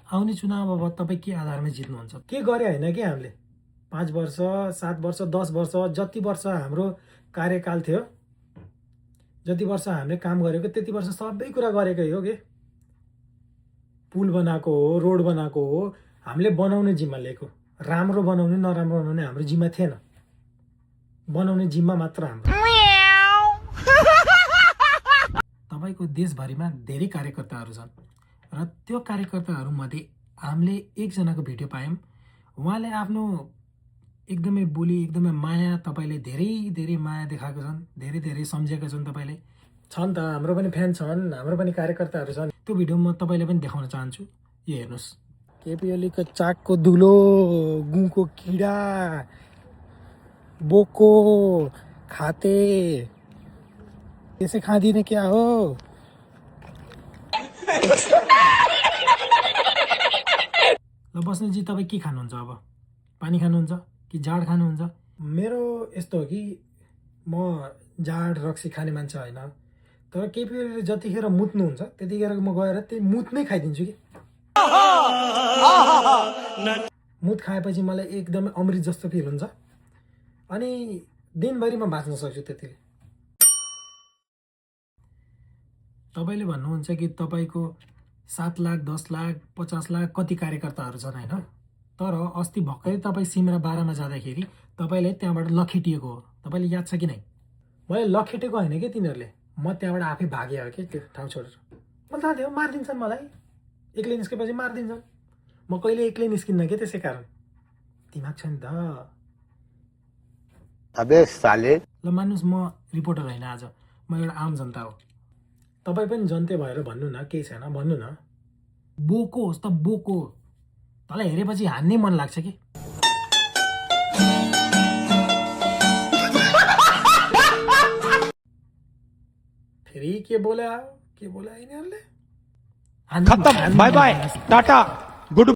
आउने चुनाव अब तपाईँ के आधारमा जित्नुहुन्छ? के गरे होइन कि हामीले 5 वर्ष 7 वर्ष 10 वर्ष जति वर्ष हाम्रो कार्यकाल थियो, जति वर्ष हामीले काम गरेको त्यति वर्ष सबै कुरा गरेकै हो। के पुल बनाएको हो, रोड बनाएको हो, हामीले बनाउने जिम्मा लिएको। राम्रो बनाउने नराम्रो बनाउने हाम्रो जिम्मा थिएन, बनाउने जिम्मा मात्र हाम्रो। तपाईँको देशभरिमा धेरै कार्यकर्ताहरू छन् र त्यो कार्यकर्ताहरूमध्ये हामीले एकजनाको भिडियो पायौँ। उहाँले आफ्नो एकदमै बोली, एकदमै माया, तपाईँले धेरै धेरै माया देखाएको छन्, धेरै धेरै सम्झेका छन्। तपाईँले छन् त, हाम्रो पनि फ्यान छन्, हाम्रो पनि कार्यकर्ताहरू छन्। त्यो भिडियो म तपाईँलाई पनि देखाउन चाहन्छु। यो हेर्नुहोस्, केपी ओलीको चाकको धुलो, गुँको किडा, बोको खाते, त्यसै खाँदिने क्या हो। ल बस्नुजी, तपाईँ के खानुहुन्छ अब? पानी खानुहुन्छ कि जाड खानुहुन्छ? मेरो यस्तो हो कि म जाड रक्सी खाने मान्छे होइन, तर केपी ओलीले जतिखेर मुत्नुहुन्छ त्यतिखेर म गएर त्यही मुत नै खाइदिन्छु कि। मुत खाएपछि मलाई एकदमै अमृत जस्तो फिल हुन्छ अनि दिनभरि म बाँच्न सक्छु त्यतिले। तपाईँले भन्नुहुन्छ कि तपाईँको 7 लाख 10 लाख 50 लाख कति कार्यकर्ताहरू छन् होइन, तर अस्ति भर्खरै तपाईँ सिमरा 12मा जाँदाखेरि तपाईँले त्यहाँबाट लखेटिएको हो। तपाईँले याद छ कि नै? मैले लखेटेको होइन कि तिनीहरूले, म त्यहाँबाट आफै भागेँ हो कि त्यो ठाउँ छोडेर। मलाई थाहा थियो मारिदिन्छन्, मलाई एक्लै निस्केपछि मारिदिन्छन्। म कहिले एक्लै निस्किन्न कि, त्यसै कारण दिमाग छ नि त। अबे साले। ल मान्नुहोस्, म रिपोर्टर होइन, आज म एउटा आम जनता हो। तपाईँ पनि जनते भएर भन्नु न, केही छैन, भन्नु न। बोको होस् त बोको, तँलाई हेरेपछि हान्नै मन लाग्छ कि। फेरि के बोला यिनीहरूले? खत्म, बाय बाय, टाटा, गुड